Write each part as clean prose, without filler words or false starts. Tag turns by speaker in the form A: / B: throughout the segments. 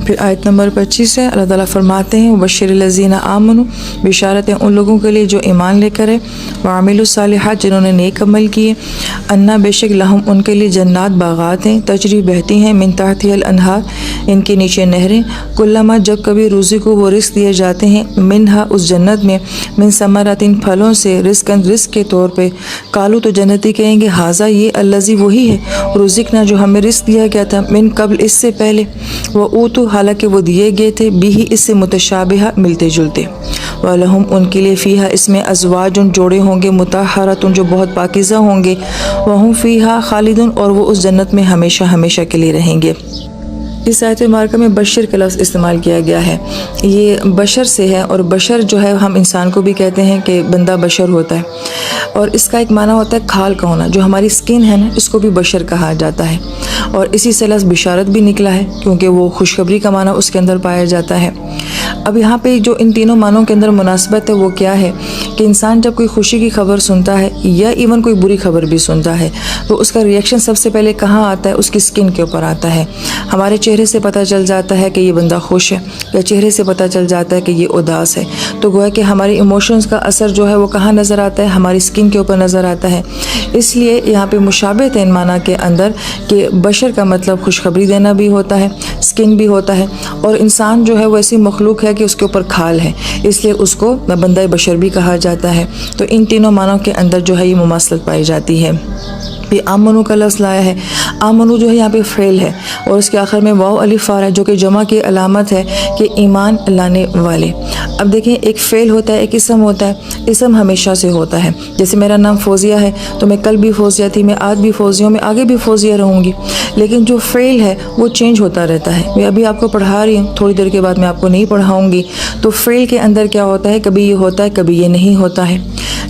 A: پھر آیت نمبر 25 ہے، اللہ تعالیٰ فرماتے ہیں وبشر الذین آمنوا، بشارت ہے ان لوگوں کے لیے جو ایمان لے کر ہے، وعملوا الصالحات جنہوں نے نیک عمل کیے، انا بے شک لہم ان کے لیے جنات باغات ہیں، تجری بہتی ہیں، من تحتها الانہار ان کے نیچے نہریں، کلما جب کبھی رزقوا وہ رزق دیے جاتے ہیں، منہا اس جنت میں، من ثمرات پھلوں سے، رزق کے طور پہ، قالوا تو جنتی کہیں گے ھذا یہ الذی وہی ہے، رزقنا جو ہمیں رزق دیا گیا تھا، من قبل اس سے پہلے، وَأُوتُوا حالانکہ وہ دیے گئے تھے، بھی اس سے متشابہ ملتے جلتے، وَلَهُمْ ان کے لیے فیہا اس میں ازواج جوڑے ہوں گے، مطہرات جو بہت پاکیزہ ہوں گے، وَهُمْ فیہا خالدون اور وہ اس جنت میں ہمیشہ ہمیشہ کے لیے رہیں گے۔ اس آیت مبارکہ میں بشر کا لفظ استعمال کیا گیا ہے، یہ بشر سے ہے، اور بشر جو ہے ہم انسان کو بھی کہتے ہیں کہ بندہ بشر ہوتا ہے، اور اس کا ایک معنی ہوتا ہے کھال کا ہونا، جو ہماری سکن ہے نا اس کو بھی بشر کہا جاتا ہے، اور اسی سے لفظ بشارت بھی نکلا ہے کیونکہ وہ خوشخبری کا معنی اس کے اندر پایا جاتا ہے۔ اب یہاں پہ جو ان تینوں معنوں کے اندر مناسبت ہے وہ کیا ہے کہ انسان جب کوئی خوشی کی خبر سنتا ہے یا ایون کوئی بری خبر بھی سنتا ہے تو اس کا ریئیکشن سب سے پہلے کہاں آتا ہے؟ اس کی سکن کے اوپر آتا ہے۔ ہمارے چہرے سے پتہ چل جاتا ہے کہ یہ بندہ خوش ہے، یا چہرے سے پتہ چل جاتا ہے کہ یہ اداس ہے، تو گویا کہ ہماری ایموشنز کا اثر جو ہے وہ کہاں نظر آتا ہے؟ ہماری سکن کے اوپر نظر آتا ہے۔ اس لیے یہاں پہ مشابہت ہے ان معنی کے اندر کہ بشر کا مطلب خوشخبری دینا بھی ہوتا ہے، سکن بھی ہوتا ہے، اور انسان جو ہے وہ ایسی مخلوق ہے کہ اس کے اوپر کھال ہے، اس لیے اس کو بندہ بشر بھی کہا جاتا ہے۔ تو ان تینوں معنوں کے اندر جو ہے یہ مماثلت پائی جاتی ہے۔ آمنو کا لفظ لایا ہے، آمنو جو ہے یہاں پہ فعل ہے، اور اس کے آخر میں واو الف آ رہا ہے جو کہ جمع کی علامت ہے کہ ایمان لانے والے۔ اب دیکھیں ایک فعل ہوتا ہے، ایک اسم ہوتا ہے، اسم ہمیشہ سے ہوتا ہے، جیسے میرا نام فوزیہ ہے تو میں کل بھی فوزیہ تھی، میں آج بھی فوزیہ ہوں، میں آگے بھی فوزیہ رہوں گی، لیکن جو فعل ہے وہ چینج ہوتا رہتا ہے۔ میں ابھی آپ کو پڑھا رہی ہوں، تھوڑی دیر کے بعد میں آپ کو نہیں پڑھاؤں گی، تو فعل کے اندر کیا ہوتا ہے؟ کبھی یہ ہوتا ہے، کبھی یہ نہیں ہوتا ہے۔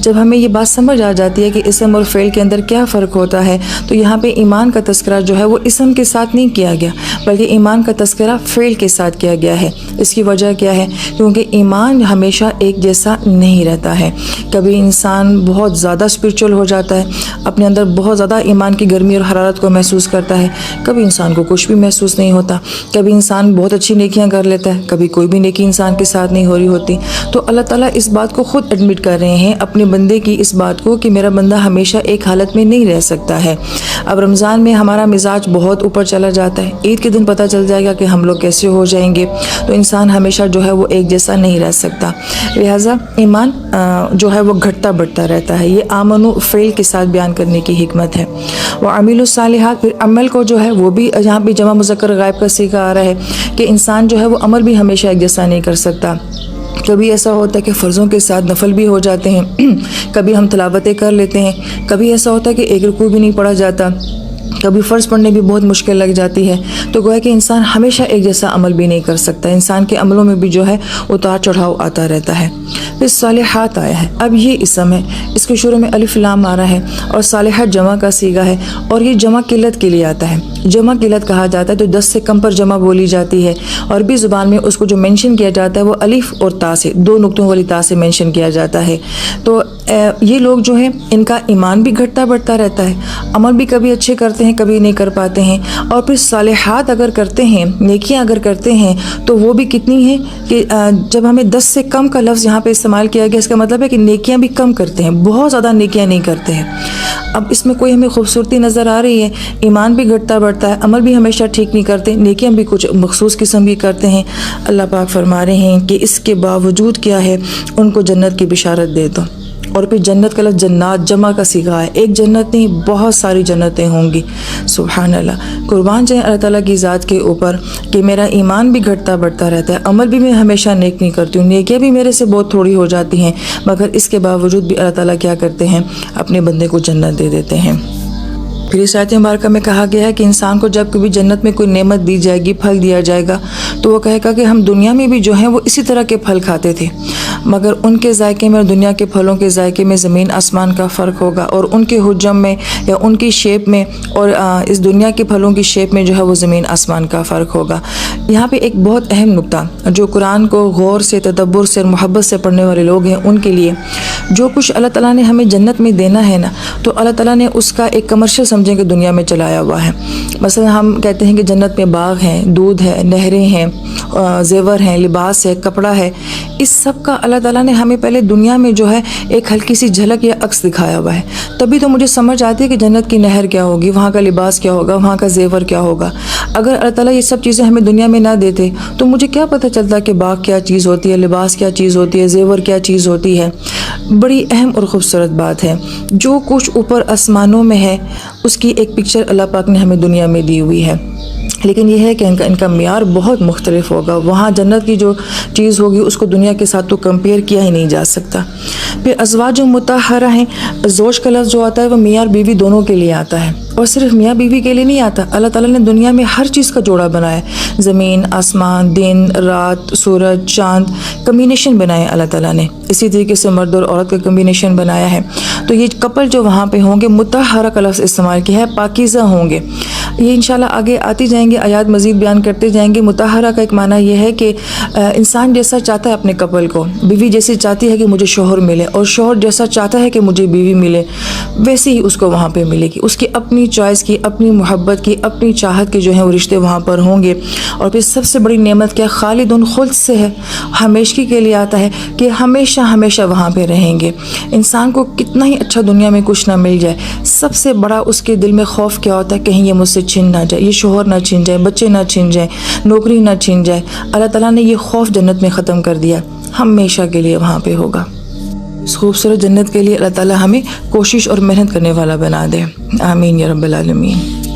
A: جب ہمیں یہ بات سمجھ آ جاتی ہے کہ اسم اور فعل کے اندر کیا فرق ہوتا ہے، تو یہاں پہ ایمان کا تذکرہ جو ہے وہ اسم کے ساتھ نہیں کیا گیا بلکہ ایمان کا تذکرہ فعل کے ساتھ کیا گیا ہے۔ اس کی وجہ کیا ہے؟ کیونکہ ایمان ہمیشہ ایک جیسا نہیں رہتا ہے۔ کبھی انسان بہت زیادہ اسپرچول ہو جاتا ہے، اپنے اندر بہت زیادہ ایمان کی گرمی اور حرارت کو محسوس کرتا ہے، کبھی انسان کو کچھ بھی محسوس نہیں ہوتا، کبھی انسان بہت اچھی نیکیاں کر لیتا ہے، کبھی کوئی بھی نیکی انسان کے ساتھ نہیں ہو رہی ہوتی۔ تو اللہ تعالیٰ اس بات کو خود ایڈمٹ کر رہے ہیں اپنے بندے کی اس بات کو کہ میرا بندہ ہمیشہ ایک حالت میں نہیں رہ سکتا ہے۔ اب رمضان میں ہمارا مزاج بہت اوپر چلا جاتا ہے، عید کے دن پتہ چل جائے گا کہ ہم لوگ کیسے ہو جائیں گے، تو انسان ہمیشہ جو ہے وہ ایک جیسا نہیں رہ سکتا، لہٰذا ایمان جو ہے وہ گھٹتا بڑھتا رہتا ہے۔ یہ آمنو فعل کے ساتھ بیان کرنے کی حکمت ہے۔ وعملوا الصالحات، پھر عمل کو جو ہے وہ بھی یہاں پہ جمع مذکر غائب کا صیغہ آ رہا ہے کہ انسان جو ہے وہ عمل بھی ہمیشہ ایک جیسا نہیں کر سکتا۔ کبھی ایسا ہوتا ہے کہ فرضوں کے ساتھ نفل بھی ہو جاتے ہیں، کبھی ہم تلاوتیں کر لیتے ہیں، کبھی ایسا ہوتا ہے کہ ایک رکوع بھی نہیں پڑھا جاتا، کبھی فرض پڑھنے بھی بہت مشکل لگ جاتی ہے، تو گویا کہ انسان ہمیشہ ایک جیسا عمل بھی نہیں کر سکتا، انسان کے عملوں میں بھی جو ہے اتار چڑھاؤ آتا رہتا ہے۔ پھر صالحات آیا ہے، اب یہ اسم ہے، اس کے شروع میں الف لام آ رہا ہے، اور صالحات جمع کا صیغہ ہے، اور یہ جمع قلت کے لیے آتا ہے۔ جمع قلت کہا جاتا ہے تو 10 سے کم پر جمع بولی جاتی ہے، اور بھی زبان میں اس کو جو مینشن کیا جاتا ہے وہ الف اور تا سے، 2 نقطوں والی تا سے مینشن کیا جاتا ہے۔ تو یہ لوگ جو ہیں ان کا ایمان بھی گھٹتا بڑھتا رہتا ہے، عمل بھی کبھی اچھے کرتے ہیں کبھی نہیں کر پاتے ہیں، اور پھر صالحات اگر کرتے ہیں، نیکیاں اگر کرتے ہیں تو وہ بھی کتنی ہیں کہ جب ہمیں 10 سے کم کا لفظ یہاں پہ استعمال کیا گیا، اس کا مطلب ہے کہ نیکیاں بھی کم کرتے ہیں، بہت زیادہ نیکیاں نہیں کرتے ہیں۔ اب اس میں کوئی ہمیں خوبصورتی نظر آ رہی ہے، ایمان بھی گھٹتا بڑھتا ہے، عمل بھی ہمیشہ ٹھیک نہیں کرتے، نیکیاں بھی کچھ مخصوص قسم کی کرتے ہیں۔ اللہ پاک فرما رہے ہیں کہ اس کے باوجود کیا ہے، ان کو جنت کی بشارت دے دو۔ اور پھر جنت کا لفظ جنات جمع کا صیغہ ہے، ایک جنت نہیں بہت ساری جنتیں ہوں گی۔ سبحان اللہ، قربان جائیں اللہ تعالیٰ کی ذات کے اوپر کہ میرا ایمان بھی گھٹتا بڑھتا رہتا ہے، عمل بھی میں ہمیشہ نیک نہیں کرتی ہوں، نیکیاں بھی میرے سے بہت تھوڑی ہو جاتی ہیں، مگر اس کے باوجود بھی اللہ تعالیٰ کیا کرتے ہیں، اپنے بندے کو جنت دے دیتے ہیں۔ پھر اس آیت مبارکہ میں کہا گیا ہے کہ انسان کو جب کبھی جنت میں کوئی نعمت دی جائے گی، پھل دیا جائے گا، تو وہ کہے گا کہ ہم دنیا میں بھی جو ہیں وہ اسی طرح کے پھل کھاتے تھے، مگر ان کے ذائقے میں اور دنیا کے پھلوں کے ذائقے میں زمین آسمان کا فرق ہوگا، اور ان کے حجم میں یا ان کی شیپ میں اور اس دنیا کے پھلوں کی شیپ میں جو ہے وہ زمین آسمان کا فرق ہوگا۔ یہاں پہ ایک بہت اہم نقطہ جو قرآن کو غور سے، تدبر سے اور محبت سے پڑھنے والے لوگ ہیں ان کے لیے، جو کچھ اللہ تعالیٰ نے ہمیں جنت میں دینا ہے نا، تو اللہ تعالیٰ نے اس کا ایک کمرشل سمجھیں کہ دنیا میں چلایا ہوا ہے۔ مثلا ہم کہتے ہیں کہ جنت میں باغ ہیں، دودھ ہے، نہریں ہیں، زیور ہیں، لباس ہے، کپڑا ہے، اس سب کا اللہ تعالیٰ نے ہمیں پہلے دنیا میں جو ہے ایک ہلکی سی جھلک یا عکس دکھایا ہوا ہے، تبھی تو مجھے سمجھ آتی ہے کہ جنت کی نہر کیا ہوگی، وہاں کا لباس کیا ہوگا، وہاں کا زیور کیا ہوگا۔ اگر اللہ تعالیٰ یہ سب چیزیں ہمیں دنیا میں نہ دیتے تو مجھے کیا پتہ چلتا کہ باغ کیا چیز ہوتی ہے، لباس کیا چیز ہوتی ہے، زیور کیا چیز ہوتی ہے۔ بڑی اہم اور خوبصورت بات ہے، جو کچھ اوپر آسمانوں میں ہے اس کی ایک پکچر اللہ پاک نے ہمیں دنیا میں دی ہوئی ہے، لیکن یہ ہے کہ ان کا معیار بہت مختلف ہوگا۔ وہاں جنت کی جو چیز ہوگی اس کو دنیا کے ساتھ تو کمپیئر کیا ہی نہیں جا سکتا۔ پھر ازواج مطہرہ ہیں، زوج کا لفظ جو آتا ہے وہ میاں بیوی دونوں کے لیے آتا ہے، اور صرف میاں بیوی کے لیے نہیں آتا۔ اللہ تعالیٰ نے دنیا میں ہر چیز کا جوڑا بنایا ہے، زمین، آسمان، دن، رات، سورج، چاند، کمبینیشن بنائے اللہ تعالیٰ نے۔ اسی طریقے سے مرد اور عورت کا کمبینیشن بنایا ہے۔ تو یہ کپل جو وہاں پہ ہوں گے، مطہرہ کا لفظ استعمال کیا ہے، پاکیزہ ہوں گے۔ یہ انشاءاللہ آگے آتی جائیں گے، آیات مزید بیان کرتے جائیں گے۔ مطہرہ کا ایک معنی یہ ہے کہ انسان جیسا چاہتا ہے اپنے کپل کو، بیوی جیسی چاہتی ہے کہ مجھے شوہر ملے، اور شوہر جیسا چاہتا ہے کہ مجھے بیوی ملے، ویسے ہی اس کو وہاں پہ ملے گی۔ اس کی اپنی چوائس کی، اپنی محبت کی، اپنی چاہت کے جو ہیں وہ رشتے وہاں پر ہوں گے۔ اور پھر سب سے بڑی نعمت کیا، خالدون، خلد سے ہے، ہمیشگی کے لیے آتا ہے کہ ہمیشہ ہمیشہ وہاں پہ رہیں گے۔ انسان کو کتنا ہی اچھا دنیا میں کچھ نہ مل جائے، سب سے بڑا اس کے دل میں خوف کیا ہوتا ہے، کہیں یہ مجھ سے چھن نہ جائے، یہ شوہر نہ چھن جائے، بچے نہ چھن جائیں، نوکری نہ چھن جائے۔ اللہ تعالیٰ نے یہ خوف جنت میں ختم کر دیا، ہمیشہ کے لیے وہاں پہ ہوگا۔ اس خوبصورت جنت کے لیے اللہ تعالیٰ ہمیں کوشش اور محنت کرنے والا بنا دے، آمین یا رب العالمین۔